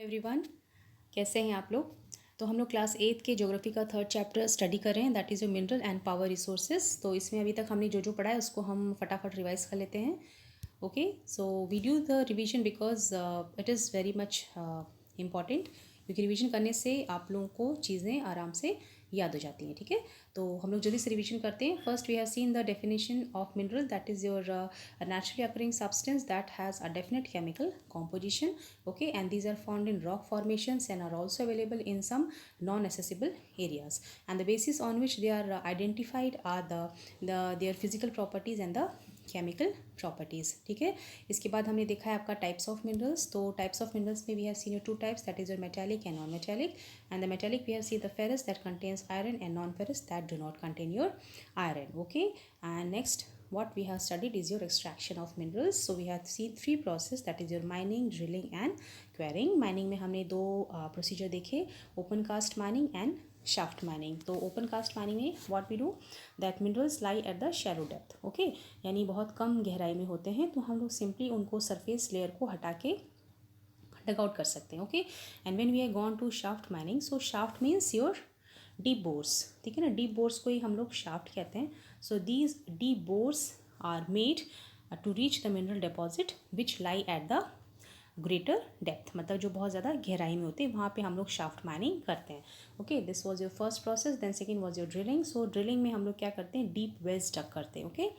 Everyone, कैसे हैं आप लोग। तो हम लोग क्लास 8 के ज्योग्राफी का 3rd चैप्टर स्टडी कर रहे हैं, that is your mineral and power resources. तो इसमें अभी तक हमने जो जो पढ़ा है उसको हम फटाफट रिवाइज कर लेते हैं। Okay, so we do the revision because it is very much important, क्योंकि रिवीजन करने से आप लोगों को चीज़ें आराम से याद हो जाती हैं। ठीक है, तो हम लोग जल्दी से रिवीजन करते हैं। First we have seen the definition of mineral, that is your naturally occurring substance that has a definite chemical composition. Okay, and these are found in rock formations and are also available in some non-accessible areas, and the basis on which they are identified are their physical properties and the chemical properties. ठीक है, इसके बाद हमने देखा है आपका types of minerals. तो types of minerals में we have seen two types, that is your metallic and non metallic. And the metallic we have seen the ferrous that contains iron and non ferrous that do not contain your iron. Okay, and next what we have studied is your extraction of minerals. So we have seen 3 process, that is your mining, drilling and quarrying. mining में हमने 2 procedure देखे, open cast mining and shaft mining. तो open cast mining में what we do, that minerals lie at the shallow depth. okay, यानी बहुत कम गहराई में होते हैं, तो हम लोग सिंपली उनको सरफेस लेयर को हटा के डग आउट कर सकते हैं। Okay, and when we are gone to shaft mining, so shaft means your deep bores. ठीक है ना, डीप बोर्स को ही हम लोग शाफ्ट कहते हैं। So these deep bores are made to reach the mineral deposit which lie at the greater depth, मतलब जो बहुत ज़्यादा गहराई में होते हैं वहाँ पे हम लोग शाफ्ट माइनिंग करते हैं। Okay, this was your first process. Then second was your drilling. So drilling में हम लोग क्या करते हैं, डीप वेल्स डग करते हैं। Okay,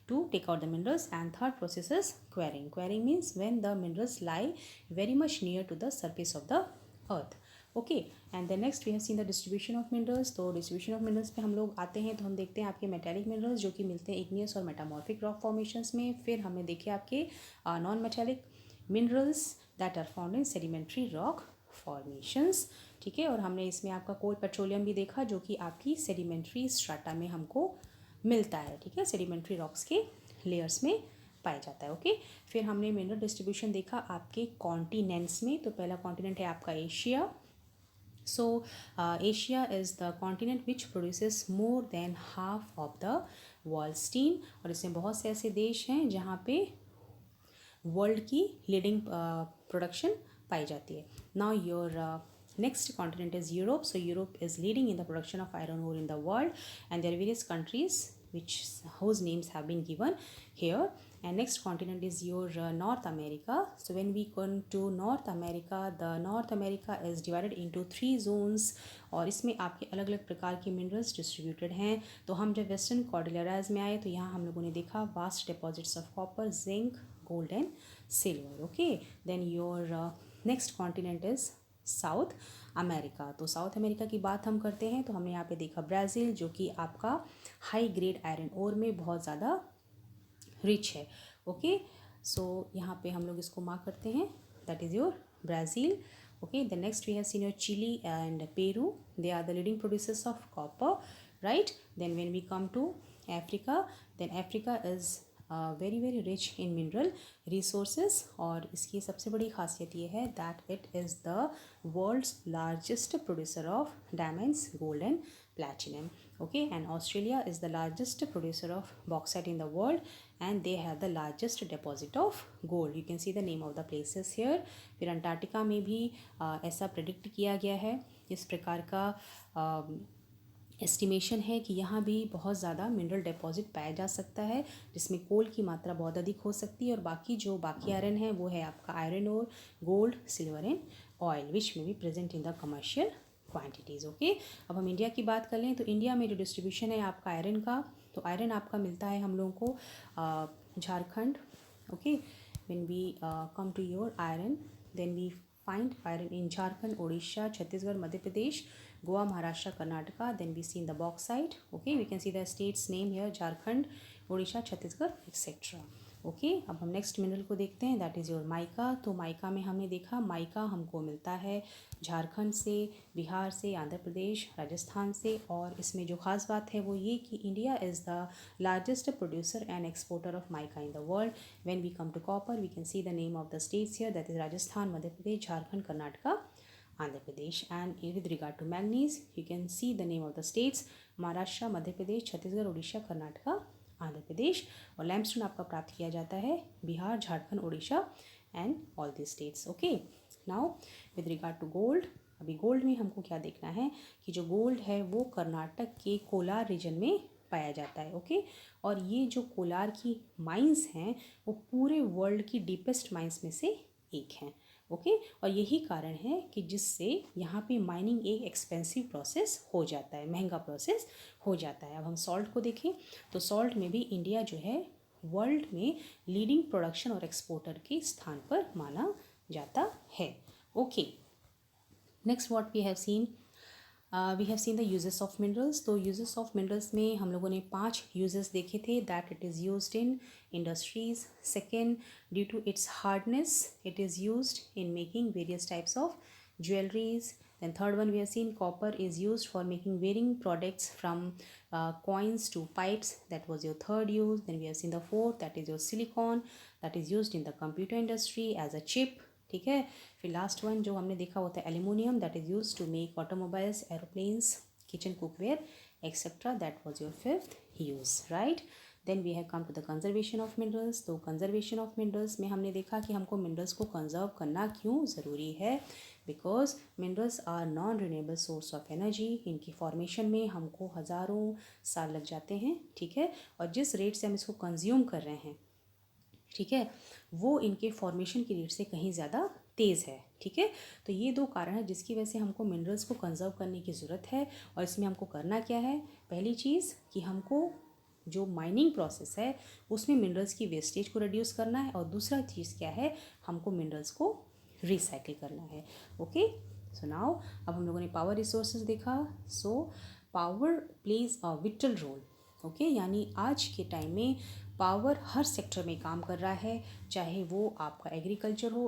to take out the minerals. And third process is quarrying. Quarrying means when the minerals lie very much near to the surface of the earth. Okay, and then next we have seen the distribution of minerals. तो distribution of minerals पे हम लोग आते हैं तो हम देखते हैं आपके metallic minerals जो कि मिलते हैं igneous और metamorphic rock formations में। फिर हमने देखे आपके non metallic minerals that are found in sedimentary rock formations। ठीक है, और हमने इसमें आपका कोल पेट्रोलियम भी देखा जो कि आपकी सेडिमेंट्री स्ट्राटा में हमको मिलता है। ठीक है, सेडिमेंट्री रॉक्स के लेयर्स में पाया जाता है। ओके, फिर हमने मिनरल डिस्ट्रीब्यूशन देखा आपके कॉन्टिनेंट्स में। तो पहला कॉन्टिनेंट है आपका Asia. So Asia is the continent which produces more than half of the world steam, और इसमें बहुत से ऐसे देश हैं जहाँ पे वर्ल्ड की लीडिंग प्रोडक्शन पाई जाती है। Now your next continent is Europe. So Europe is leading in the production of iron ore in the world, and there are various countries whose names have been given here. And next continent is your North America. So when we come to North America, the North America is divided into 3 zones, और इसमें आपके अलग अलग प्रकार के minerals distributed हैं। तो हम जब वेस्टर्न कॉर्डिलेराज में आए तो यहाँ हम लोगों ने देखा vast deposits of copper, zinc, gold and silver. Okay, then your next continent is South America. तो साउथ अमेरिका की बात हम करते हैं तो हमने यहाँ पे देखा ब्राज़ील जो कि आपका हाई ग्रेड आयरन ओर में बहुत ज़्यादा रिच है। ओके, सो यहाँ पे हम लोग इसको मार्क करते हैं, that is your Brazil. Okay, the next we have seen your Chile and Peru, they are the leading producers of copper, right. Then when we come to Africa, then Africa is very very rich in mineral resources, और इसकी सबसे बड़ी खासियत ये है that it is the world's largest producer of diamonds, gold and platinum. Okay, and Australia is the largest producer of bauxite in the world, and they have the largest deposit of gold. You can see the name of the places here. फिर Antarctica में भी ऐसा predict किया गया है, इस प्रकार का एस्टिमेशन है कि यहाँ भी बहुत ज़्यादा मिनरल डिपॉजिट पाया जा सकता है, जिसमें कोल की मात्रा बहुत अधिक हो सकती है, और बाकी आयरन है वो है आपका आयरन और गोल्ड, सिल्वर एंड ऑयल, विच में भी present in the commercial quantities. Okay, अब हम इंडिया की बात कर लें तो इंडिया में जो डिस्ट्रीब्यूशन है आपका आयरन का, तो आयरन आपका मिलता है हम लोगों को Jharkhand. Okay, when we come to your iron, then we find iron in Jharkhand, Odisha, Chhattisgarh, Madhya Pradesh, Goa, Maharashtra, Karnataka. Then we see in the bauxite. Okay, we can see the states name here, Jharkhand, Odisha, Chhattisgarh, etc. Okay, अब हम next mineral को देखते हैं, that is your mica. तो mica में हमने देखा mica हमको मिलता है झारखंड से, बिहार से, आंध्र प्रदेश, राजस्थान से, और इसमें जो ख़ास बात है वो ये कि India is the largest producer and exporter of mica in the world. When we come to copper, we can see the name of the states here, that is Rajasthan, Madhya Pradesh, Jharkhand, Karnataka, Andhra Pradesh. And with regard to manganese, you can see the name of the states, Maharashtra, Madhya Pradesh, Chhattisgarh, Odisha, Karnataka, Andhra Pradesh. और लैम्पस्टोन आपका प्राप्त किया जाता है Bihar, Jharkhand, Orissa and all the states. Okay, now with regard to gold, अभी gold में हमको क्या देखना है कि जो गोल्ड है वो कर्नाटक के कोलार रीजन में पाया जाता है। ओके, और ये जो कोलार की माइंस हैं वो पूरे वर्ल्ड की डीपेस्ट माइंस में से एक हैं। ओके, और यही कारण है कि जिससे यहाँ पे माइनिंग एक एक्सपेंसिव प्रोसेस हो जाता है, महंगा प्रोसेस हो जाता है। अब हम सॉल्ट को देखें तो सॉल्ट में भी इंडिया जो है वर्ल्ड में लीडिंग प्रोडक्शन और एक्सपोर्टर के स्थान पर माना जाता है। Okay, next what we have seen the uses of minerals. तो यूजेस ऑफ मिनरल्स में हम लोगों ने 5 यूजेस देखे थे, that it is used in industries. Second, due to its hardness it is used in making various types of jewelries. Then third one we have seen copper is used for making varying products from coins to pipes. That was your third use. Then we have seen the fourth, that is your silicon, that is used in the computer industry as a chip. ठीक है, फिर last one जो हमने देखा होता है aluminium, that is use to make automobiles, aeroplanes, kitchen cookware etcetera. That was your fifth use, right. Then we have come to the conservation of minerals. तो conservation of minerals में हमने देखा कि हमको मिनरल्स को कंजर्व करना क्यों ज़रूरी है, because minerals are non renewable source of energy. इनकी फॉर्मेशन में हमको हज़ारों साल लग जाते हैं, ठीक है, और जिस रेट से हम इसको कंज्यूम कर रहे हैं, ठीक है, वो इनके फॉर्मेशन की रेट से कहीं ज़्यादा तेज़ है. ठीक है, तो ये 2 कारण है जिसकी वजह से हमको मिनरल्स को कंजर्व करने की ज़रूरत है. और इसमें हमको करना क्या है, पहली चीज़ कि हमको जो माइनिंग प्रोसेस है उसमें मिनरल्स की वेस्टेज को रिड्यूस करना है, और दूसरा चीज़ क्या है, हमको मिनरल्स को रिसाइकिल करना है. ओके, सो नाउ अब हम लोगों ने पावर रिसोर्सेज देखा. So power plays a vital role. Okay, यानी आज के टाइम में पावर हर सेक्टर में काम कर रहा है, चाहे वो आपका एग्रीकल्चर हो,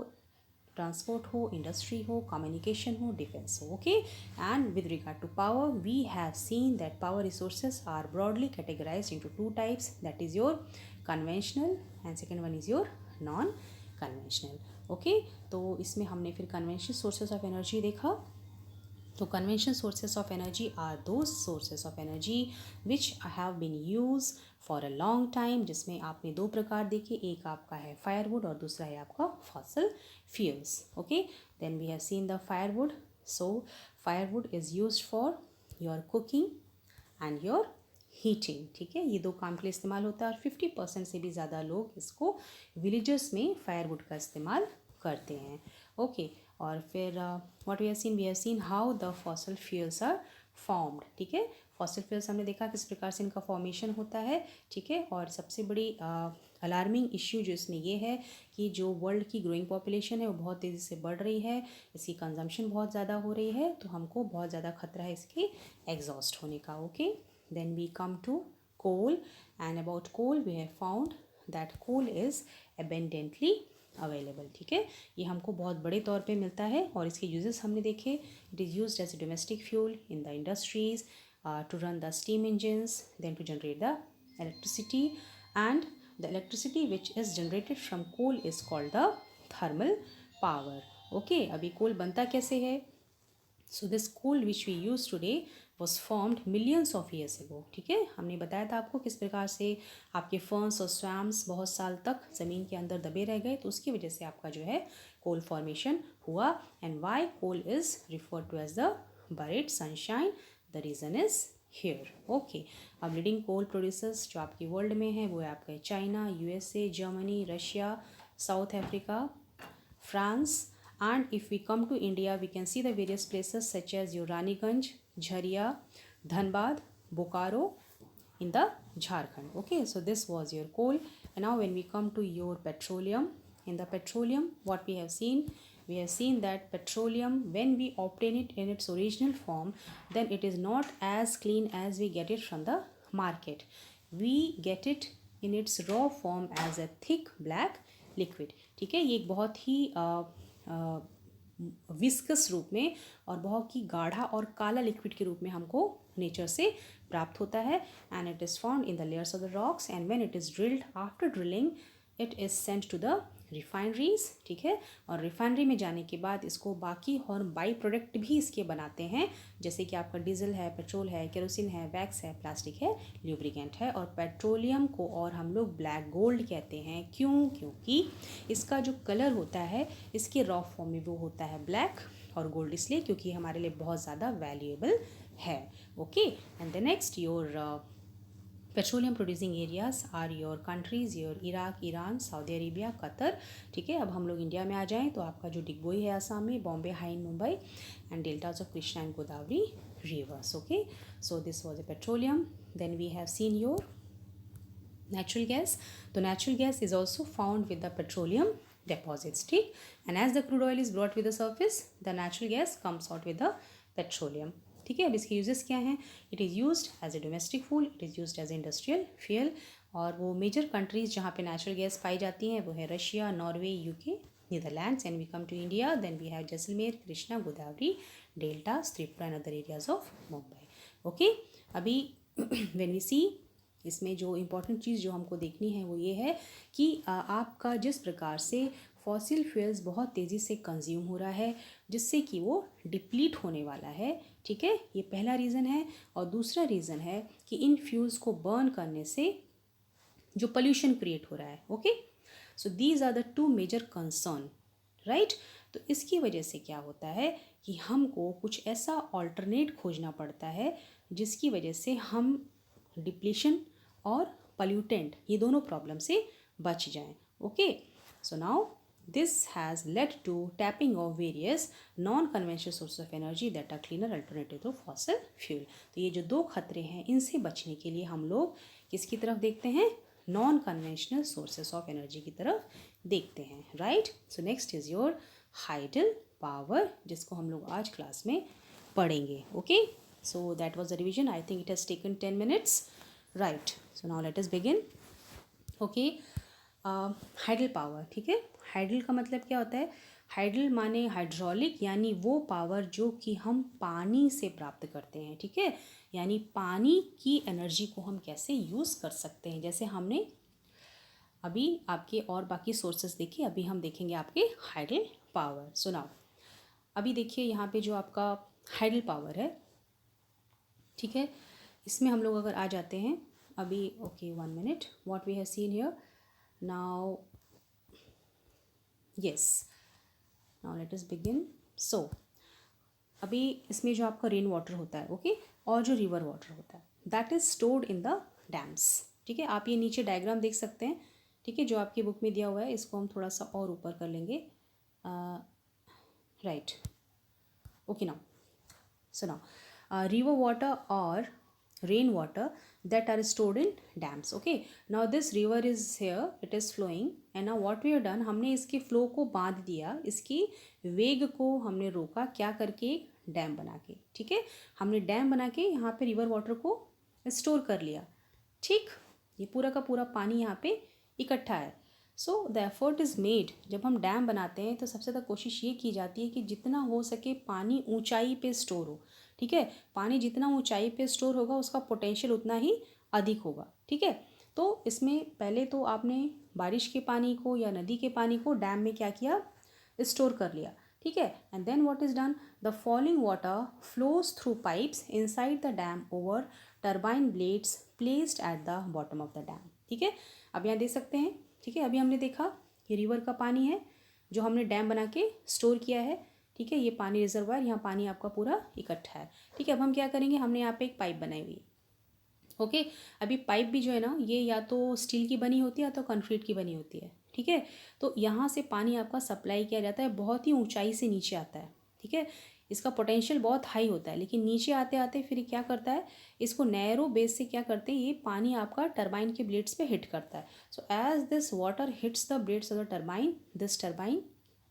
ट्रांसपोर्ट हो, इंडस्ट्री हो, कम्युनिकेशन हो, डिफेंस हो. Okay, and with regard to power we have seen that power resources are broadly categorised into 2 types, that is your conventional and second one is your non conventional. Okay, तो इसमें हमने फिर conventional sources of energy देखा. तो conventional sources of energy are those sources of energy which have been use for a long time, जिसमें आपने 2 प्रकार देखे, एक आपका है फायरवुड और दूसरा है आपका fossil fuels. Okay, then we have seen the firewood. So firewood is used for your cooking and your heating. ठीक है, ये 2 काम के लिए इस्तेमाल होता है, और 50% से भी ज़्यादा लोग इसको विलेजेस में फायरवुड का इस्तेमाल करते हैं. ओके, और फिर what we have seen how the fossil fuels are formed. ठीक है, फॉसल फ्यूल्स हमने देखा किस प्रकार से इनका फॉर्मेशन होता है. ठीक है, और सबसे बड़ी अलार्मिंग इश्यू जो इसमें ये है कि जो वर्ल्ड की ग्रोइंग पॉपुलेशन है वो बहुत तेज़ी से बढ़ रही है, इसकी कंजम्पशन बहुत ज़्यादा हो रही है, तो हमको बहुत ज़्यादा खतरा है इसके एग्जॉस्ट होने का. Okay, then we come to coal, and about coal we have found that coal is abundantly available. ठीक है, ये हमको बहुत बड़े तौर पे मिलता है, और इसके यूजेस हमने देखे. It is used as a domestic fuel in the industries, to run the steam engines, then to generate the electricity, and the electricity which is generated from coal is called the thermal power. Okay, अभी कोल बनता कैसे है. So this coal which we use today was formed millions of years ago. ठीक है, हमने बताया था आपको किस प्रकार से आपके फर्न्स और स्वैम्स बहुत साल तक ज़मीन के अंदर दबे रह गए, तो उसकी वजह से आपका जो है कोल फॉर्मेशन हुआ. And why coal is referred to as the buried sunshine, the reason is here. Okay, अब लीडिंग कोल प्रोड्यूसर्स जो आपकी वर्ल्ड में है वो है आपका China, USA, Germany, Russia, South Africa, France. And if we come to India, we can see the various places such as your Raniganj, Jharia, Dhanbad, Bokaro in the Jharkhand. Okay, so this was your coal. And now when we come to your petroleum, in the petroleum, what we have seen that petroleum, when we obtain it in its original form, then it is not as clean as we get it from the market. We get it in its raw form as a thick black liquid. ठीक है, ये एक बहुत ही viscous रूप में और बहुत ही गाढ़ा और काला लिक्विड के रूप में हमको नेचर से प्राप्त होता है. And it is found in the layers of the rocks, and when it is drilled, after drilling it is sent to the refineries, ठीक है, और रिफाइनरी में जाने के बाद इसको बाकी और बाई प्रोडक्ट भी इसके बनाते हैं, जैसे कि आपका डीजल है, पेट्रोल है, केरोसिन है, वैक्स है, प्लास्टिक है, ल्यूब्रिकेंट है। और पेट्रोलियम को और हम लोग ब्लैक गोल्ड कहते हैं। क्यों? क्योंकि इसका जो कलर होता है इसके रॉ फॉर्म में वो होता है ब्लैक, और गोल्ड इसलिए क्योंकि हमारे लिए बहुत ज़्यादा वैल्यूएबल है। Okay, and the next your petroleum producing areas are your countries, your Iraq, Iran, Saudi Arabia, Qatar, ठीक है। अब हम लोग इंडिया में आ जाएं तो आपका जो डिगबोई है आसाम में, Bombay High in Mumbai, and deltas of Krishna and Godavari rivers. Okay, so this was a petroleum. Then we have seen your natural gas. तो natural gas is also found with the petroleum deposits, ठीक, and as the crude oil is brought with the surface, the natural gas comes out with the petroleum, ठीक है। अब इसके uses क्या हैं? It is used as a domestic fuel, it is used as industrial fuel, और वो major countries जहाँ पे नेचुरल गैस पाई जाती हैं वो है Russia, Norway, UK, Netherlands. And we come to India, then we have Jaisalmer, Krishna, Godavari, delta, Tripura and other areas of Mumbai. Okay, अभी when we see, इसमें जो इम्पॉर्टेंट चीज़ जो हमको देखनी है वो ये है कि आपका जिस प्रकार से फॉसिल फ्यूल्स बहुत तेज़ी से कंज्यूम हो रहा है, जिससे कि वो डिप्लीट होने वाला है, ठीक है, ये पहला रीज़न है। और दूसरा रीज़न है कि इन फ्यूल्स को बर्न करने से जो पोल्यूशन क्रिएट हो रहा है। Okay, so these are the two major concern, right. तो इसकी वजह से क्या होता है कि हमको कुछ ऐसा ऑल्टरनेट खोजना पड़ता है जिसकी वजह से हम डिप्लीशन और पॉल्यूटेंट, ये दोनों प्रॉब्लम से बच जाएं। Okay, so now this has led to tapping of various non conventional source of energy that are cleaner alternative to fossil fuel. तो ये जो दो खतरे हैं इनसे बचने के लिए हम लोग किसकी तरफ देखते हैं? Non conventional sources of energy की तरफ देखते हैं, right. So next is your hydel power, जिसको हम लोग आज क्लास में पढ़ेंगे। Okay, so that was the revision. I think it has taken 10 minutes, right? So now let us begin. Okay, hydel power, ठीक है। हाइडल का मतलब क्या होता है? हाइडल माने हाइड्रोलिक, यानी वो पावर जो कि हम पानी से प्राप्त करते हैं, ठीक है। यानी पानी की एनर्जी को हम कैसे यूज़ कर सकते हैं, जैसे हमने अभी आपके और बाकी सोर्सेस देखे, अभी हम देखेंगे आपके हाइडल पावर। सो नाउ अभी देखिए यहाँ पे जो आपका हाइडल पावर है, ठीक है, इसमें हम लोग अगर आ जाते हैं अभी, okay 1 minute, what we have seen here now, yes, now let us begin. So अभी इसमें जो आपका रेन वाटर होता है, ओके, और जो रिवर वाटर होता है, that is stored in the dams, ठीक है। आप ये नीचे डायग्राम देख सकते हैं, ठीक है, जो आपकी बुक में दिया हुआ है। इसको हम थोड़ा सा और ऊपर कर लेंगे, right. Okay, now so now river water or rain water that are stored in dams. Okay, now this river is here, it is flowing, and now what we have done, हमने इसके फ्लो को बांध दिया, इसकी वेग को हमने रोका, क्या करके? एक डैम बना के, ठीक है। हमने डैम बना के यहाँ पे रिवर वाटर को स्टोर कर लिया, ठीक। ये पूरा का पूरा पानी यहाँ पे इकट्ठा है। So the effort is made, जब हम डैम बनाते हैं तो सबसे ज़्यादा कोशिश ये की जाती है कि जितना हो सके पानी ऊंचाई पे स्टोर हो, ठीक है। पानी जितना ऊंचाई पे स्टोर होगा उसका पोटेंशियल उतना ही अधिक होगा, ठीक है। तो इसमें पहले तो आपने बारिश के पानी को या नदी के पानी को डैम में क्या किया? स्टोर कर लिया, ठीक है। And then what is done, the falling water flows through pipes inside the dam over turbine blades placed at the bottom of the dam, ठीक है। अब यहाँ देख सकते हैं, ठीक है, अभी हमने देखा ये रिवर का पानी है जो हमने डैम बना के स्टोर किया है, ठीक है। ये पानी रिजर्वायर, यहाँ पानी आपका पूरा इकट्ठा है, ठीक है। अब हम क्या करेंगे, हमने यहाँ पे एक पाइप बनाई हुई है, ओके। अभी पाइप भी जो है ना, ये या तो स्टील की बनी होती है या तो कंक्रीट की बनी होती है, ठीक है। तो यहाँ से पानी आपका सप्लाई किया जाता है, बहुत ही ऊंचाई से नीचे आता है, ठीक है। इसका पोटेंशियल बहुत हाई होता है, लेकिन नीचे आते आते फिर क्या करता है, इसको नैरो बेस से क्या करते हैं, ये पानी आपका टरबाइन के ब्लेड्स पे हिट करता है। So as this water hits the blades of the turbine, this turbine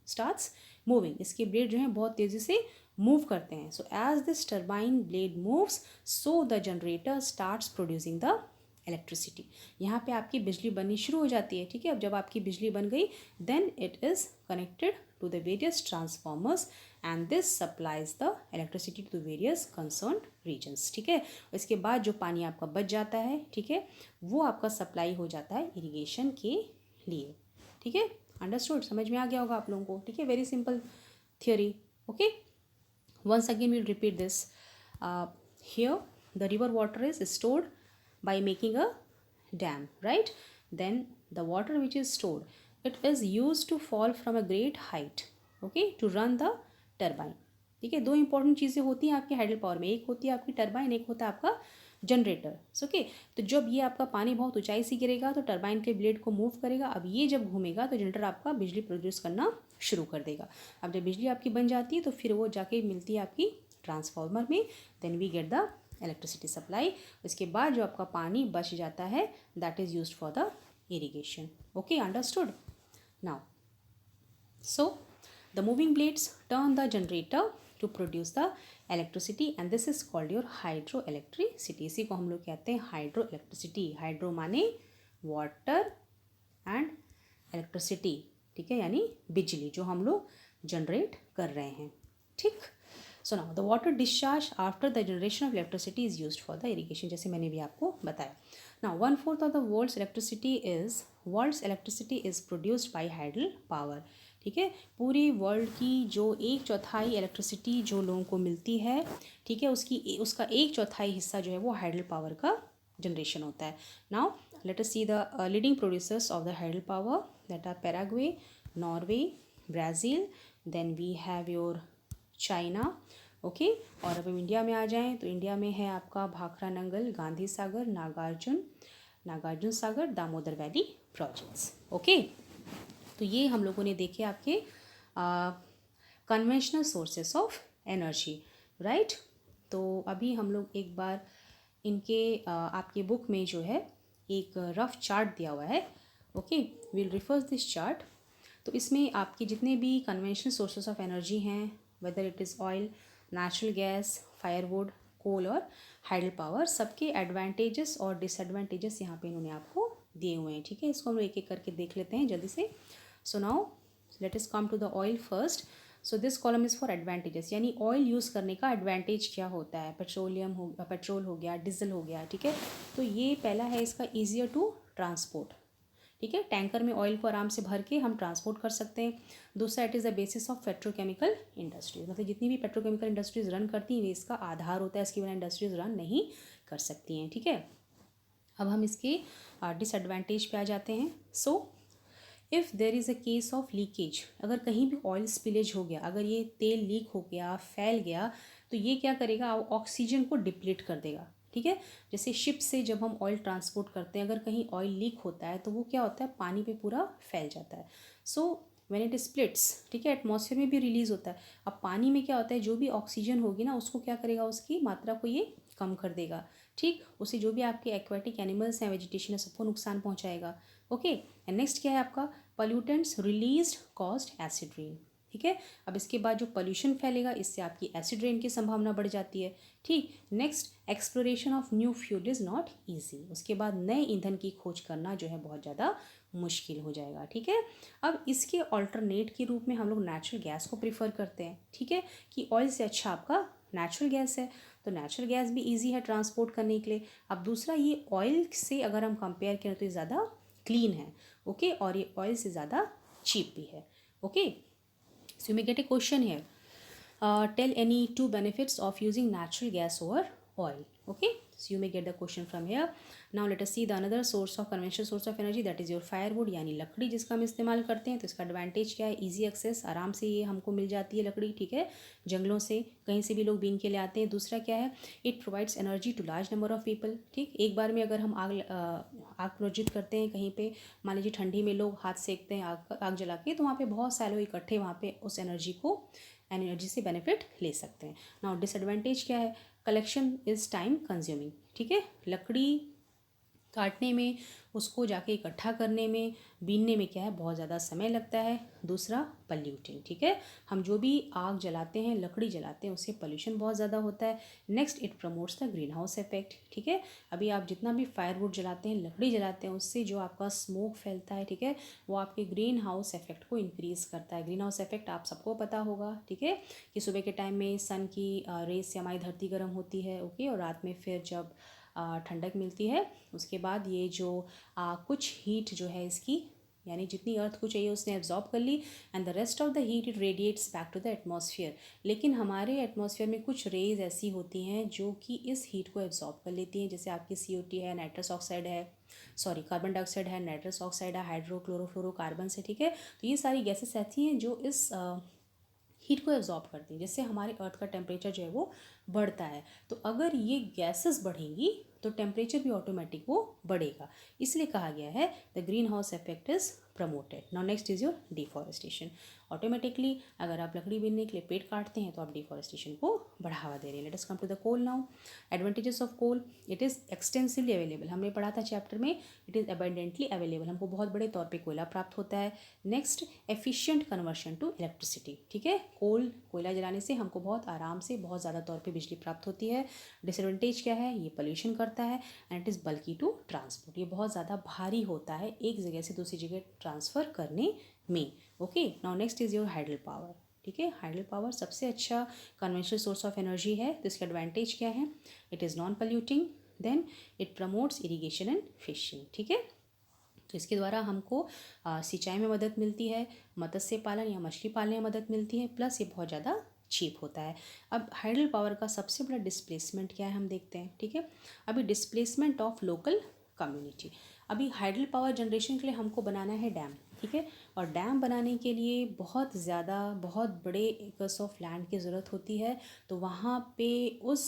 starts moving, इसके ब्लेड जो हैं बहुत तेज़ी से मूव करते हैं। So as this turbine blade moves, so the generator starts producing the electricity. यहाँ पे आपकी बिजली बननी शुरू हो जाती है, ठीक है। अब जब आपकी बिजली बन गई, then it is connected to the various transformers and this supplies the electricity to various concerned regions, ठीक है। इसके बाद जो पानी आपका बच जाता है, ठीक है, वो आपका सप्लाई हो जाता है इरिगेशन के लिए, ठीक है। अंडरस्टूड, समझ में आ गया होगा आप लोगों को, ठीक है, very simple theory. Okay, once again we'll repeat this. Here the river water is stored by making a dam, right? Then the water which is stored, it is used to fall from a great height, okay, to run the turbine. ठीक है, दो important चीज़ें होती हैं आपके hydel power में, एक होती है आपकी टरबाइन, एक होता है आपका जनरेटर. ओके, तो जब ये आपका पानी बहुत ऊंचाई से गिरेगा तो टरबाइन के ब्लेड को मूव करेगा. अब ये जब घूमेगा तो जनरेटर आपका बिजली प्रोड्यूस करना शुरू कर देगा. अब जब बिजली आपकी बन जाती है तो फिर वो जाके मिलती है आपकी ट्रांसफार्मर में. Then we get the electricity supply. उसके बाद जो आपका पानी बच जाता है that is used for the irrigation. Okay, understood. Now so the moving blades turn the generator to produce the electricity and this is called your hydroelectricity. इसी को हम लोग कहते हैं हाइड्रो इलेक्ट्रिसिटी. हाइड्रो माने वाटर एंड इलेक्ट्रिसिटी, ठीक है, यानी बिजली जो हम लोग जनरेट कर रहे हैं. ठीक, so now the water discharge after the generation of electricity is used for the irrigation, जैसे मैंने भी आपको बताया. Now 1/4 of the world's electricity is produced by hydel power. ठीक है, पूरे वर्ल्ड की जो 1/4 इलेक्ट्रिसिटी जो लोगों को मिलती है, ठीक है, उसका 1/4 हिस्सा जो है वो हाइडल पावर का जनरेशन होता है. Now let us see the leading producers of the hydel power that are Paraguay, Norway, Brazil, then we have your China. Okay, और अब हम इंडिया में आ जाएं तो इंडिया में है आपका Bhakra Nangal, Gandhi Sagar, Nagarjuna Sagar, Damodar valley projects. Okay, तो ये हम लोगों ने देखे आपके conventional sources of energy, right. तो अभी हम लोग एक बार इनके आपके बुक में जो है एक रफ चार्ट दिया हुआ है. Okay, will refer this chart. तो इसमें आपके जितने भी कन्वेंशनल सोर्सेस ऑफ एनर्जी हैं, whether it is oil, natural gas, firewood, coal और हाइडल पावर, सबके एडवांटेजेस और डिसएडवांटेजेस यहाँ पे इन्होंने आपको दिए हुए हैं. ठीक है, इसको हम लोग एक एक करके देख लेते हैं जल्दी से. So now let us come to the oil first. So this column is for advantages, यानी ऑयल यूज़ करने का एडवांटेज क्या होता है. पेट्रोल हो गया, डीजल हो गया, ठीक है. तो ये पहला है इसका ईजियर टू ट्रांसपोर्ट. ठीक है, टैंकर में ऑयल को आराम से भर के हम ट्रांसपोर्ट कर सकते हैं. दूसरा, it is the basis of petrochemical industries, मतलब जितनी भी पेट्रोकेमिकल इंडस्ट्रीज रन करती हैं वे इसका आधार होता है, इसके बिना इंडस्ट्रीज रन नहीं कर सकती हैं. ठीक है, अब हम इसके डिसएडवांटेज पे आ जाते हैं. So if there is a case of leakage, अगर कहीं भी ऑयल स्पिलेज हो गया, अगर ये तेल लीक हो गया, फैल गया, तो ये क्या करेगा, ऑक्सीजन को डिप्लीट कर देगा. ठीक है, जैसे शिप से जब हम ऑयल ट्रांसपोर्ट करते हैं, अगर कहीं ऑयल लीक होता है तो वो क्या होता है, पानी पे पूरा फैल जाता है. सो व्हेन इट स्प्लिट्स, ठीक है, एटमॉस्फेयर में भी रिलीज़ होता है. अब पानी में क्या होता है, जो भी ऑक्सीजन होगी ना उसको क्या करेगा, उसकी मात्रा को ये कम कर देगा. ठीक, उससे जो भी आपके एक्वाटिक एनिमल्स हैं, वेजिटेशन है, सबको नुकसान पहुंचाएगा. ओके, एंड नेक्स्ट क्या है आपका, pollutants released caused acid rain. ठीक है, अब इसके बाद जो पोल्यूशन फैलेगा इससे आपकी एसिड रेन की संभावना बढ़ जाती है. ठीक, next, exploration of new fuel is not easy. उसके बाद नए ईंधन की खोज करना जो है बहुत ज़्यादा मुश्किल हो जाएगा. ठीक है, अब इसके ऑल्टरनेट के रूप में हम लोग नेचुरल गैस को प्रीफर करते हैं. ठीक है, कि ऑयल से अच्छा आपका नेचुरल गैस है, तो नेचुरल गैस भी ईजी है ट्रांसपोर्ट करने के लिए. अब दूसरा, ये ऑयल से अगर हम कंपेयर करें तो ये ज़्यादा क्लीन है. ओके, और ये ऑयल से ज़्यादा चीप भी है. Okay, so you may get a question here, tell any 2 benefits of using natural gas over oil. Okay, so you may get the question from here. Now let us see the another source of conventional source of energy, that is your firewood, यानी लकड़ी जिसका हम इस्तेमाल करते हैं. तो इसका advantage क्या है, इजी एक्सेस, आराम से ये हमको मिल जाती है लकड़ी. ठीक है, जंगलों से कहीं से भी लोग बीन के ले आते हैं. दूसरा क्या है, it provides energy to large number of people. ठीक, एक बार में अगर हम आग प्रोजित करते हैं कहीं पे, मान लीजिए ठंडी में लोग हाथ सेकते हैं आग जला के, तो वहाँ पे बहुत सारे लोग इकट्ठे वहाँ पे उस एनर्जी से बेनिफिट ले सकते हैं. नाउ डिसएडवांटेज क्या है, कलेक्शन इज़ टाइम कंज्यूमिंग. ठीक है, लकड़ी काटने में, उसको जाके इकट्ठा करने में, बीनने में क्या है, बहुत ज़्यादा समय लगता है. दूसरा, पल्यूटिंग. ठीक है, हम जो भी आग जलाते हैं, लकड़ी जलाते हैं, उससे पोल्यूशन बहुत ज़्यादा होता है. Next, it promotes the green house effect. ठीक है, अभी आप जितना भी फायरवुड जलाते हैं, लकड़ी जलाते हैं, उससे जो आपका स्मोक फैलता है, ठीक है, वो आपके ग्रीन हाउस इफेक्ट को इंक्रीज़ करता है. ग्रीन हाउस इफेक्ट आप सबको पता होगा. ठीक है, कि सुबह के टाइम में सन की रेस से हमारी धरती गर्म होती है. ओके, और रात में फिर जब ठंडक मिलती है, उसके बाद ये जो कुछ हीट जो है इसकी यानी जितनी अर्थ को चाहिए उसने एब्जॉर्ब कर ली, and the rest of the heat it radiates back to the atmosphere. लेकिन हमारे एटमॉस्फेयर में कुछ रेज ऐसी होती हैं जो कि इस हीट को एब्जॉर्ब कर लेती हैं, जैसे आपकी CO2 है, नाइट्रस ऑक्साइड है, सॉरी कार्बन डाइऑक्साइड है, नाइट्रस ऑक्साइड है, हाइड्रोक्लोरोफ्लोरोकार्बन से, ठीक है। तो ये सारी गैसेस ऐसी हैं जो इस हीट को एब्जॉर्ब करती हैं, जिससे हमारे अर्थ का टेम्परेचर जो है वो बढ़ता है। तो अगर ये गैसेस बढ़ेंगी तो टेम्परेचर भी ऑटोमेटिक वो बढ़ेगा, इसलिए कहा गया है the green house effect is promoted. Now next is your deforestation. Automatically अगर आप लकड़ी बीनने के लिए पेड़ काटते हैं तो आप डिफॉरेस्टेशन को बढ़ावा दे रहे हैं। Let us come to the coal now. Advantages of coal, it is extensively available, हमने पढ़ा था चैप्टर में, इट इज़ अबेंडेंटली अवेलेबल, हमको बहुत बड़े तौर पे कोयला प्राप्त होता है। Next, efficient conversion to electricity, ठीक है। कोयला जलाने से हमको बहुत आराम से बहुत ज़्यादा तौर पे बिजली प्राप्त होती है। डिसएडवांटेज क्या है, ये पोल्यूशन करता है, and it is bulky to transport, ये बहुत ज़्यादा भारी होता है एक जगह से दूसरी जगह ट्रांसफ़र करने में। Okay, now next is your hydel power, ठीक है। हाइडल पावर सबसे अच्छा कन्वेंशनल सोर्स ऑफ एनर्जी है। तो इसका एडवांटेज क्या है, it is non polluting, then it promotes irrigation and fishing, ठीक है। तो इसके द्वारा हमको सिंचाई में मदद मिलती है, मत्स्य पालन या मछली पालने में मदद मिलती है, प्लस ये बहुत ज़्यादा चीप होता है। अब हाइडल पावर का सबसे बड़ा डिस्प्लेसमेंट क्या है हम देखते हैं, ठीक है। अभी डिस्प्लेसमेंट ऑफ लोकल कम्युनिटी, अभी हाइडल पावर जनरेशन के लिए हमको बनाना है डैम, ठीक है। और डैम बनाने के लिए बहुत बड़े एकर्स ऑफ लैंड की ज़रूरत होती है। तो वहाँ पे उस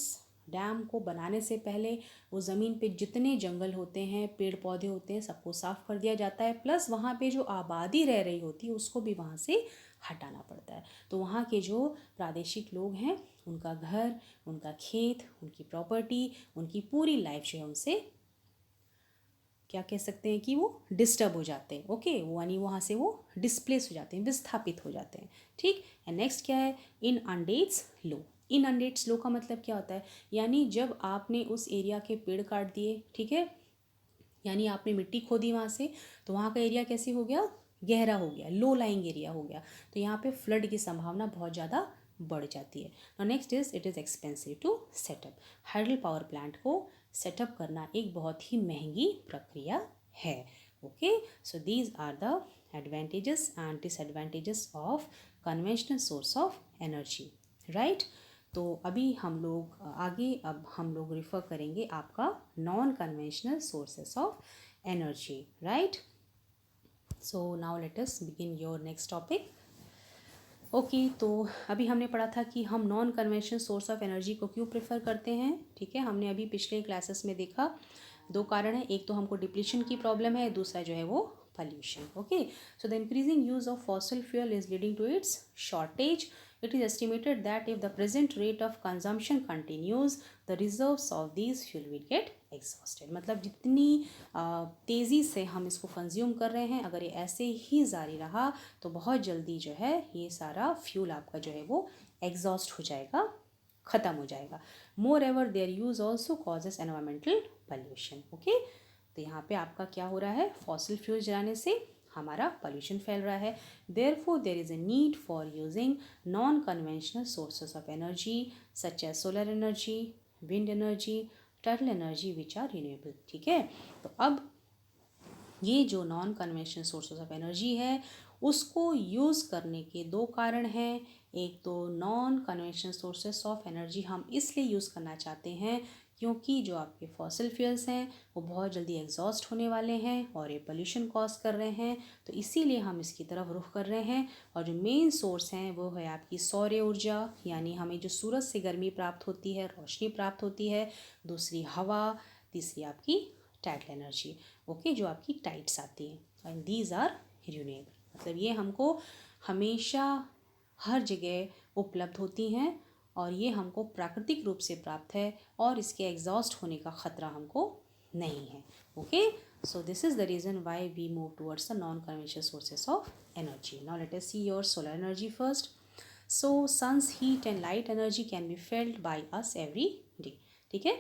डैम को बनाने से पहले वो ज़मीन पे जितने जंगल होते हैं, पेड़ पौधे होते हैं, सबको साफ़ कर दिया जाता है, प्लस वहाँ पे जो आबादी रह रही होती है उसको भी वहाँ से हटाना पड़ता है। तो वहाँ के जो प्रादेशिक लोग हैं उनका घर, उनका खेत, उनकी प्रॉपर्टी, उनकी पूरी लाइफ जो है उनसे क्या कह सकते हैं कि वो डिस्टर्ब हो जाते हैं। ओके, यानी वहाँ से वो डिस्प्लेस हो जाते हैं, विस्थापित हो जाते हैं, ठीक। एंड नेक्स्ट क्या है, इन अनडेट्स लो। इन अनडेट्स लो का मतलब क्या होता है, यानी जब आपने उस एरिया के पेड़ काट दिए, ठीक है, यानी आपने मिट्टी खोदी वहाँ से, तो वहाँ का एरिया कैसे हो गया, गहरा हो गया, लो लाइंग एरिया हो गया। तो यहाँ पे फ्लड की संभावना बहुत ज़्यादा बढ़ जाती है। Now next is it is expensive to set up. Hydel power plant को सेटअप करना एक बहुत ही महंगी प्रक्रिया है। Okay, so these are the advantages and disadvantages of conventional source of energy, right. तो अभी हम लोग आगे अब हम लोग रिफ़र करेंगे आपका non conventional sources of energy, right. So now let us begin your next topic. Okay, तो अभी हमने पढ़ा था कि हम non conventional source of energy को क्यों प्रेफर करते हैं, ठीक है। हमने अभी पिछले क्लासेस में देखा दो कारण है, एक तो हमको डिप्लीशन की प्रॉब्लम है, दूसरा जो है वो pollution. Okay, so the increasing use of fossil fuel is leading to its shortage. It is estimated that if the present rate of consumption continues, the reserves of these fuel will get exhausted. मतलब जितनी तेज़ी से हम इसको consume कर रहे हैं, अगर ये ऐसे ही जारी रहा तो बहुत जल्दी जो है ये सारा फ्यूल आपका जो है वो एग्जॉस्ट हो जाएगा, ख़त्म हो जाएगा। Moreover their use also causes environmental pollution. Okay, तो यहाँ पे आपका क्या हो रहा है, फॉसिल फ्यूल जलाने से हमारा पॉल्यूशन फैल रहा है। Therefore there is a need for using non conventional sources of energy such as solar energy, wind energy, turtle energy which are renewable, ठीक है। तो अब ये जो non conventional sources of energy है उसको यूज़ करने के दो कारण हैं। एक तो non conventional sources of energy हम इसलिए यूज़ करना चाहते हैं क्योंकि जो आपके फॉसिल फ्यूल्स हैं वो बहुत जल्दी एग्जॉस्ट होने वाले हैं और ये पोल्यूशन कॉज कर रहे हैं, तो इसीलिए हम इसकी तरफ रुख कर रहे हैं। और जो मेन सोर्स हैं वो है आपकी सौर ऊर्जा, यानी हमें जो सूरज से गर्मी प्राप्त होती है, रोशनी प्राप्त होती है। दूसरी हवा, तीसरी आपकी टाइडल एनर्जी, ओके, जो आपकी टाइड्स आती हैं, एंड दीज आर रिन्यूएबल। मतलब ये हमको हमेशा हर जगह उपलब्ध होती हैं और ये हमको प्राकृतिक रूप से प्राप्त है और इसके एग्जॉस्ट होने का ख़तरा हमको नहीं है। Okay, so this is the reason why we move towards the non conventional sources of energy. Now let us see your solar energy first. So sun's heat and light energy can be felt by us every day, ठीक है।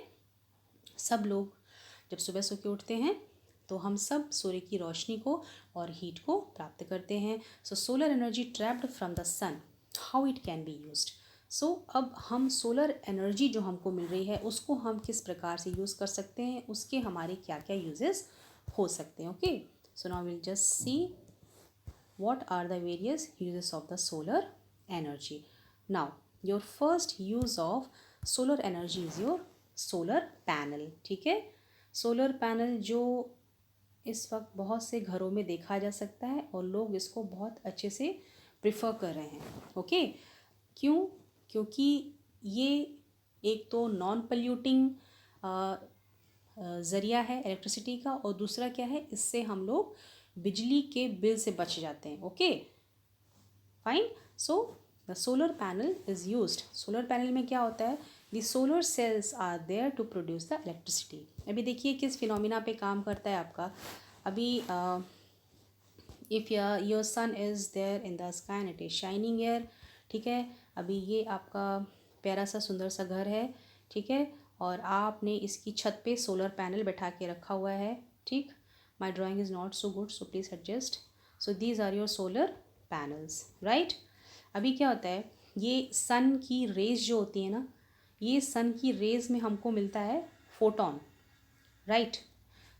सब लोग जब सुबह सो के उठते हैं तो हम सब सूर्य की रोशनी को और हीट को प्राप्त करते हैं। So solar energy trapped from the sun, how it can be used. So अब हम सोलर एनर्जी जो हमको मिल रही है उसको हम किस प्रकार से यूज़ कर सकते हैं, उसके हमारे क्या क्या यूजेस हो सकते हैं। Okay, so now will just see what are the various uses of the solar energy. Now your first use of solar energy is your solar panel. ठीक है, सोलर पैनल जो इस वक्त बहुत से घरों में देखा जा सकता है और लोग इसको बहुत अच्छे से प्रिफर कर रहे हैं. ओके, क्यों? क्योंकि ये एक तो नॉन पोल्यूटिंग ज़रिया है इलेक्ट्रिसिटी का, और दूसरा क्या है, इससे हम लोग बिजली के बिल से बच जाते हैं. Okay fine. So the solar panel is used. Solar panel में क्या होता है, the solar cells are there to produce the electricity. अभी देखिए किस फिनोमिना पे काम करता है आपका. अभी if your sun is there in the sky and it is shining air. ठीक है, अभी ये आपका प्यारा सा सुंदर सा घर है. ठीक है, और आपने इसकी छत पे सोलर पैनल बैठा के रखा हुआ है. ठीक, my drawing is not so good so please adjust. So these are your solar panels, right. अभी क्या होता है, ये सन की रेज जो होती है ना, ये सन की रेज में हमको मिलता है फोटोन, राइट.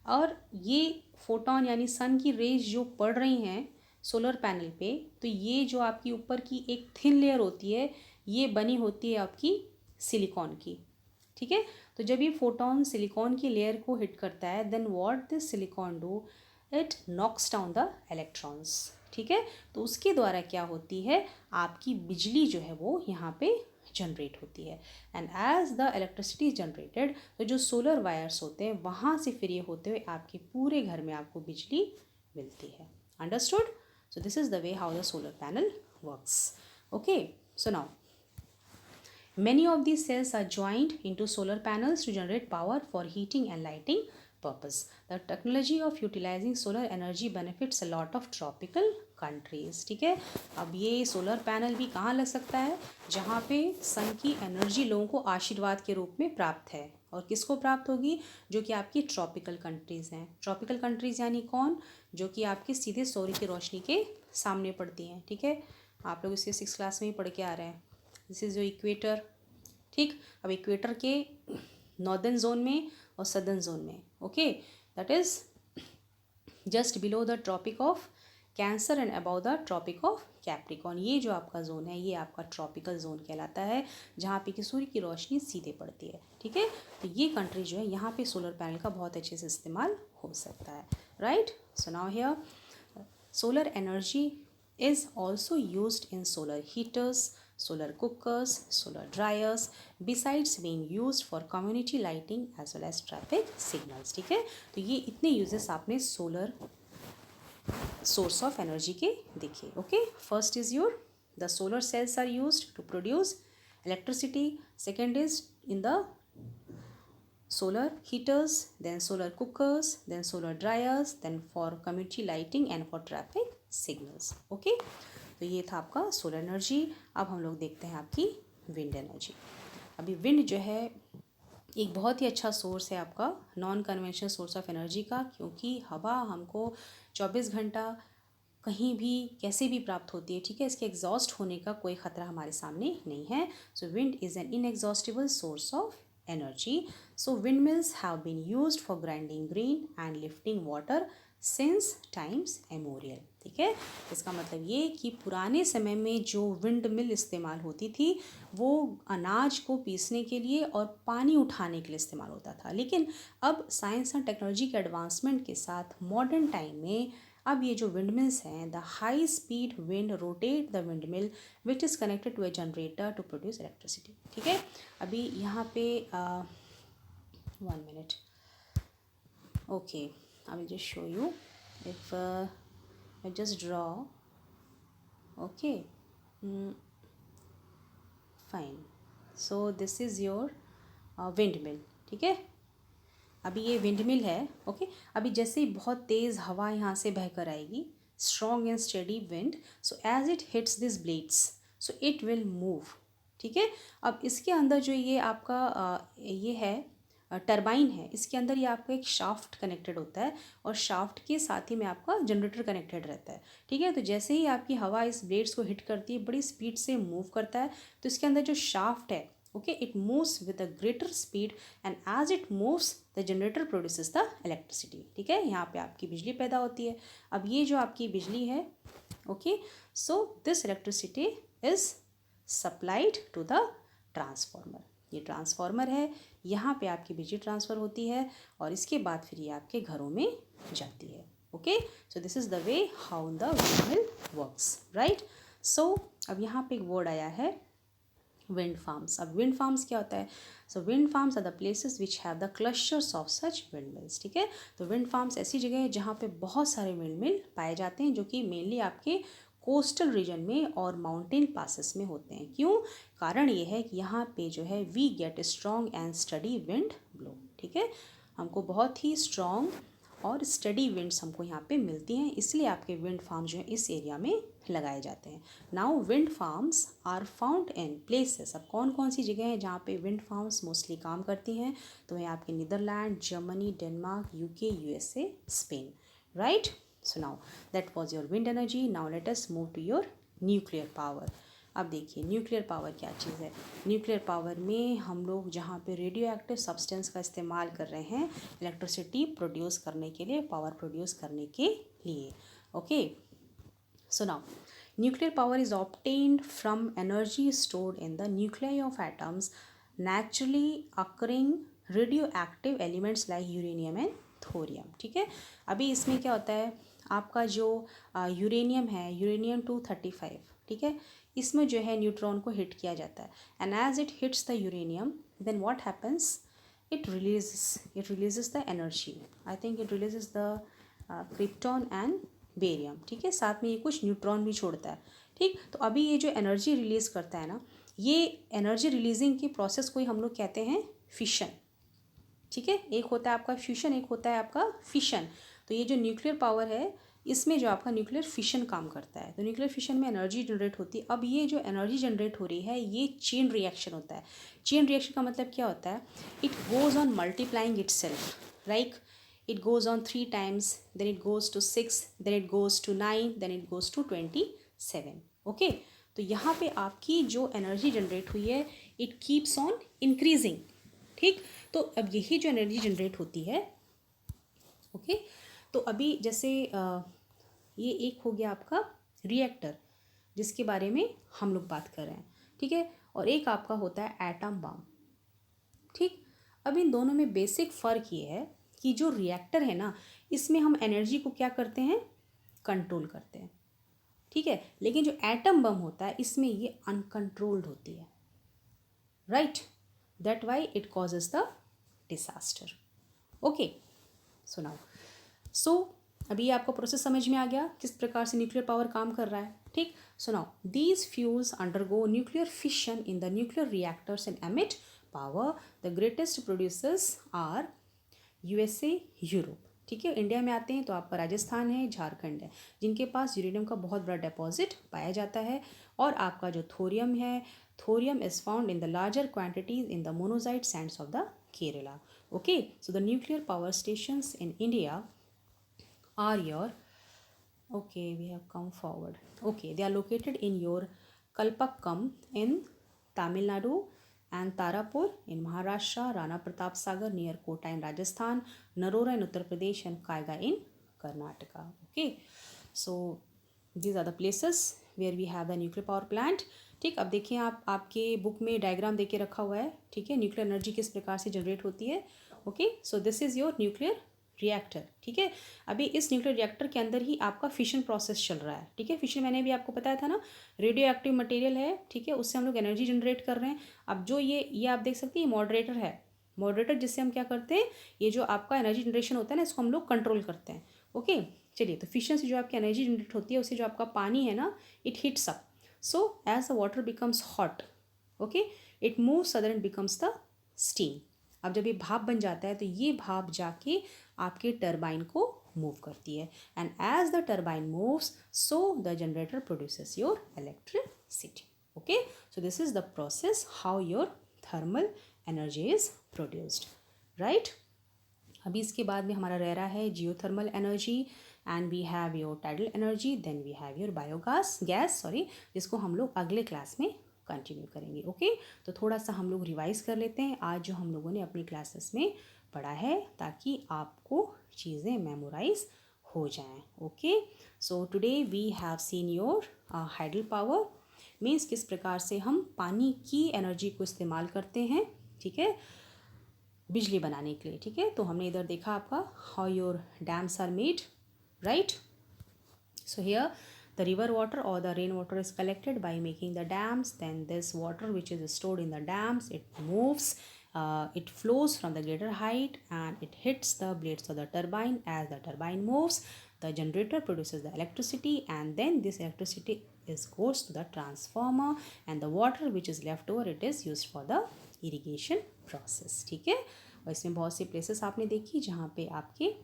और ये फोटोन यानी सन की रेज जो पड़ रही हैं सोलर पैनल पे, तो ये जो आपकी ऊपर की एक थिन लेयर होती है, ये बनी होती है आपकी सिलिकॉन की. ठीक है, तो जब ये फोटोन सिलिकॉन की लेयर को हिट करता है, then what this silicon do, it knocks down the electrons. ठीक है, तो उसके द्वारा क्या होती है, आपकी बिजली जो है वो यहाँ पे जनरेट होती है. And as the electricity is generated, तो जो सोलर वायर्स होते हैं वहाँ से फिर ये होते हुए आपके पूरे घर में आपको बिजली मिलती है. Understood. So this is the way how the solar panel works. Okay, so now many of these cells are joined into solar panels to generate power for heating and lighting purpose. The technology of utilizing solar energy benefits a lot of tropical countries. ठीक है, अब ये solar panel भी कहाँ लग सकता है, जहाँ पे सन की एनर्जी लोगों को आशीर्वाद के रूप में प्राप्त है. और किसको प्राप्त होगी, जो कि आपकी ट्रॉपिकल कंट्रीज़ हैं. ट्रॉपिकल कंट्रीज़ यानी कौन, जो कि आपके सीधे सूर्य की रोशनी के सामने पड़ती हैं. ठीक है, आप लोग इसके 6th क्लास में ही पढ़ के आ रहे हैं. दिस इज़ जो इक्वेटर. ठीक, अब इक्वेटर के नॉर्दर्न जोन में और सदर्न जोन में, okay, that is just below the tropic of Cancer and above the tropic of Capricorn. ये जो आपका जोन है ये आपका ट्रॉपिकल जोन कहलाता है, जहाँ पे कि सूर्य की रोशनी सीधे पड़ती है. ठीक है, तो ये कंट्री जो है यहाँ पे सोलर पैनल का बहुत अच्छे से इस्तेमाल हो सकता है, right. So now here solar energy is also used in solar heaters, solar cookers, solar dryers, besides being used for community lighting as well as traffic signals. ठीक है, तो ये इतने uses आपने सोलर source of energy के देखे. Okay, first is your the solar cells are used to produce electricity. Second is in the solar heaters, then solar cookers, then solar dryers, then for community lighting and for traffic signals. Okay, तो ये था आपका solar energy. अब हम लोग देखते हैं आपकी विंड एनर्जी. अभी विंड जो है एक बहुत ही अच्छा सोर्स है आपका non conventional source of energy का, क्योंकि हवा हमको 24 घंटा कहीं भी कैसे भी प्राप्त होती है. ठीक है, इसके एग्जॉस्ट होने का कोई ख़तरा हमारे सामने नहीं है. So wind is an inexhaustible source of energy. So windmills have been used for grinding grain and lifting water since times immemorial. ठीक है, इसका मतलब ये कि पुराने समय में जो विंड मिल इस्तेमाल होती थी वो अनाज को पीसने के लिए और पानी उठाने के लिए इस्तेमाल होता था. लेकिन अब साइंस एंड टेक्नोलॉजी के एडवांसमेंट के साथ मॉडर्न टाइम में अब ये जो विंड मिल्स हैं, the high speed wind rotate the wind mill which is connected to a generator to produce electricity. ठीक है, अभी यहाँ पे 1 minute. Okay, I will just show you. If I just draw, okay, fine. So this is your windmill. ठीक है, अभी ये windmill है. ओके, अभी जैसे ही बहुत तेज़ हवा यहाँ से बहकर आएगी, strong and steady wind, so as it hits this blades so it will move. ठीक है, अब इसके अंदर जो ये आपका ये है टरबाइन है, इसके अंदर ये आपका एक शाफ्ट कनेक्टेड होता है और शाफ्ट के साथ ही में आपका जनरेटर कनेक्टेड रहता है. ठीक है, तो जैसे ही आपकी हवा इस ब्लेड्स को हिट करती है, बड़ी स्पीड से मूव करता है, तो इसके अंदर जो शाफ्ट है Okay, it moves with a greater speed and as it moves the generator produces the electricity. ठीक है, यहाँ पे आपकी बिजली पैदा होती है. अब ये जो आपकी बिजली है, okay, so this electricity is supplied to the transformer. ये ट्रांसफार्मर है, यहाँ पे आपकी बिजली ट्रांसफ़र होती है और इसके बाद फिर ये आपके घरों में जाती है. Okay, so this is the way how the windmill works, right. So अब यहाँ पे एक वर्ड आया है विंड फार्म्स. अब विंड फार्म्स क्या होता है? So wind farms are the places which have the clusters of such windmills. ठीक है, तो विंड फार्म्स ऐसी जगह है जहाँ पे बहुत सारे विंड मिल पाए जाते हैं जो कि मेनली आपके कोस्टल रीजन में और माउंटेन पासेस में होते हैं. क्यों? कारण ये है कि यहाँ पे जो है we get strong and steady wind blow. ठीक है, हमको बहुत ही स्ट्रॉन्ग और स्टडी विंड्स हमको यहाँ पे मिलती हैं, इसलिए आपके विंड फार्म जो है इस एरिया में लगाए जाते हैं. Now wind farms are found in places. अब कौन कौन सी जगह हैं जहाँ पे विंड फार्म्स मोस्टली काम करती हैं? तो है आपके Netherland, Germany, Denmark, UK, USA, Spain, right. So now that was your wind energy. Now let us move to your nuclear power. अब देखिए न्यूक्लियर पावर क्या चीज़ है. न्यूक्लियर पावर में हम लोग जहाँ पे रेडियो एक्टिव सब्सटेंस का इस्तेमाल कर रहे हैं इलेक्ट्रिसिटी प्रोड्यूस करने के लिए, पावर प्रोड्यूस करने के लिए. Okay, so now nuclear power is obtained from energy stored in the nuclei of atoms naturally occurring radio active elements like uranium and thorium. ठीक है, अभी इसमें क्या होता है, आपका जो यूरेनियम है, यूरेनियम 235, ठीक है, इसमें जो है न्यूट्रॉन को हिट किया जाता है and as it hits the uranium then what happens, it releases the energy. I think it releases the krypton and barium. ठीक है, साथ में ये कुछ न्यूट्रॉन भी छोड़ता है. ठीक, तो अभी ये जो एनर्जी रिलीज़ करता है ना, ये एनर्जी रिलीजिंग की प्रोसेस को ही हम लोग कहते हैं फिशन. ठीक है, एक होता है आपका फ्यूशन, एक होता है आपका फिशन. तो ये जो न्यूक्लियर पावर है इसमें जो आपका न्यूक्लियर फिशन काम करता है. तो न्यूक्लियर फिशन में एनर्जी जनरेट होती है. अब ये जो एनर्जी जनरेट हो रही है ये चेन रिएक्शन होता है. चेन रिएक्शन का मतलब क्या होता है? It goes on multiplying itself, like it goes on 3 times, then it goes to 6, then it goes to 9, then it goes to 27. Okay, तो यहाँ पे आपकी जो एनर्जी जनरेट हुई है इट कीप्स ऑन इंक्रीजिंग. ठीक, तो अब यही जो एनर्जी जनरेट होती है, ओके, तो अभी जैसे ये एक हो गया आपका रिएक्टर जिसके बारे में हम लोग बात कर रहे हैं. ठीक है, और एक आपका होता है एटम बम. ठीक, अब इन दोनों में बेसिक फ़र्क ये है कि जो रिएक्टर है ना इसमें हम एनर्जी को क्या करते हैं, कंट्रोल करते हैं. ठीक है, लेकिन जो एटम बम होता है इसमें ये अनकंट्रोल्ड होती है, right. That why it causes the disaster. Okay, so now अभी आपको प्रोसेस समझ में आ गया किस प्रकार से न्यूक्लियर पावर काम कर रहा है. ठीक, so now these fuels undergo nuclear fission in the nuclear reactors and emit power. The greatest producers are USA, Europe. ठीक है, इंडिया में आते हैं तो आपका राजस्थान है, झारखंड है, जिनके पास यूरेनियम का बहुत बड़ा डिपॉजिट पाया जाता है. और आपका जो थोरियम है, thorium is found in the larger quantities in the monazite Sands of the Kerala. Okay, so the nuclear power stations in India are your, okay, we have come forward. Okay, they are located in your Kalpakkam in Tamil Nadu and Tarapur in Maharashtra, Rana Pratap Sagar near Kota in Rajasthan, Narora in Uttar Pradesh and Kaiga in Karnataka. Okay, so these are the places where we have the nuclear power plant. ठीक, अब देखिए आप आपके book में diagram देके रखा हुआ है. ठीक है, न्यूक्लियर एनर्जी किस प्रकार से जनरेट होती है. Okay, so this is your nuclear reactor. ठीक है, अभी इस न्यूक्लियर रिएक्टर के अंदर ही आपका फिशन प्रोसेस चल रहा है. ठीक है, फिशन मैंने भी आपको बताया था ना, रेडियो एक्टिव मटेरियल है. ठीक है, उससे हम लोग एनर्जी जनरेट कर रहे हैं. अब जो ये आप देख सकते हैं ये मॉडरेटर है. मॉडरेटर जिससे हम क्या करते हैं, ये जो आपका एनर्जी जनरेशन होता है ना इसको हम लोग कंट्रोल करते हैं. ओके, चलिए, तो फिशन से जो आपकी एनर्जी जनरेट होती है उससे जो आपका पानी है ना it heats up. So as the water becomes hot, okay, it moves other and becomes the steam. अब जब ये भाप बन जाता है तो ये भाप जाके आपके टरबाइन को मूव करती है and as the turbine moves so the generator produces your electricity. Okay, so this is the process how your thermal energy is produced, right. अभी इसके बाद में हमारा रह रहा है geothermal energy and we have your tidal energy, then we have your biogas जिसको हम लोग अगले क्लास में कंटिन्यू करेंगे। ओके, तो थोड़ा सा हम लोग रिवाइज कर लेते हैं आज जो हम लोगों ने अपनी क्लासेस में पढ़ा है, ताकि आपको चीज़ें मेमोराइज हो जाएं। Okay, so today we have seen your hydel power, means किस प्रकार से हम पानी की एनर्जी को इस्तेमाल करते हैं, ठीक है, बिजली बनाने के लिए। ठीक है, तो हमने इधर देखा आपका how your dams are made, right. So here the river water or the rain water is collected by making the dams. Then this water which is stored in the dams, it moves, it flows from the greater height and it hits the blades of the turbine. As the turbine moves, the generator produces the electricity, and then this electricity goes to the transformer, and the water which is left over, it is used for the irrigation process. ठीक है, और इसमें बहुत सी places आपने देखी जहाँ पे आपके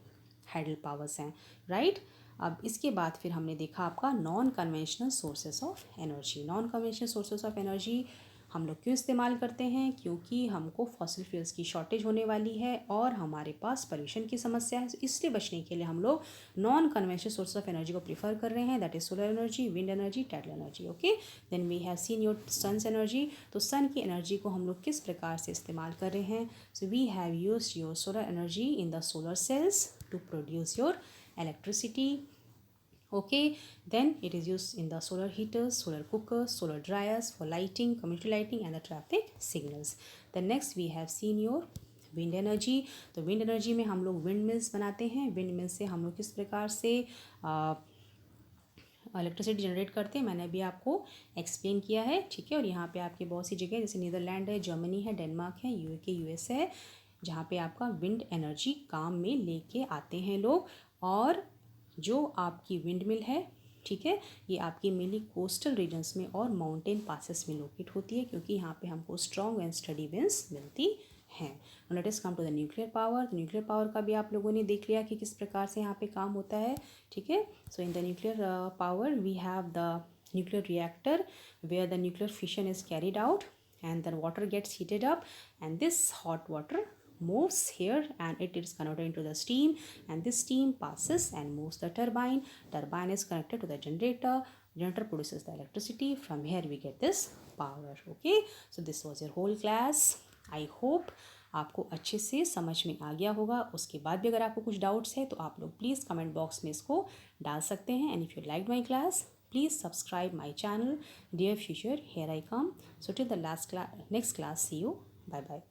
हाइडल पावर्स हैं, राइट। अब इसके बाद फिर हमने देखा आपका non conventional sources of energy. Non conventional sources of energy हम लोग क्यों इस्तेमाल करते हैं, क्योंकि हमको फॉसिल फ्यूल्स की शॉर्टेज होने वाली है और हमारे पास पोल्यूशन की समस्या है। इसलिए बचने के लिए हम लोग non conventional source of energy को प्रीफर कर रहे हैं, that is solar energy, wind energy, tidal energy. Okay, then we have seen your sun's energy. तो सन की एनर्जी को हम लोग किस प्रकार से इस्तेमाल कर रहे हैं, so we have use your solar energy in the solar cells to produce your electricity. Okay, then it is used in the solar heaters, solar cookers, solar dryers for lighting, community lighting and the traffic signals. Then next we have seen your wind energy. तो wind energy में हम लोग wind mills बनाते हैं। Wind mill से हम लोग किस प्रकार से इलेक्ट्रिसिटी जनरेट करते हैं, मैंने अभी आपको एक्सप्लेन किया है। ठीक है, और यहाँ पे आपके बहुत सी जगह जैसे नीदरलैंड है, जर्मनी है, डेनमार्क है, यूके, यूएस है, जहाँ पे आपका विंड एनर्जी काम में लेके आते हैं लोग। और जो आपकी विंड मिल है, ठीक है, ये आपकी मेनली कोस्टल रीजन्स में और माउंटेन पासेस में लोकेट होती है, क्योंकि यहाँ पे हमको स्ट्रॉन्ग एंड स्टडी विंड्स मिलती हैं। Let us come to the nuclear power. तो न्यूक्लियर पावर का भी आप लोगों ने देख लिया कि किस प्रकार से यहाँ पे काम होता है। ठीक है, so in the nuclear power we have the nuclear reactor where the nuclear fission is carried out and the water gets heated up, and this hot water moves here and it is converted into the steam, and this steam passes and moves the turbine. Turbine is connected to the generator. Generator produces the electricity. From here we get this power. Okay, so this was your whole class. I hope आपको अच्छे से समझ में आ गया होगा। उसके बाद भी अगर आपको कुछ डाउट्स है तो आप लोग प्लीज़ कमेंट बॉक्स में इसको डाल सकते हैं। And if you like my class, please subscribe my channel. Dear future, here I come. So till the next class, see you. Bye bye.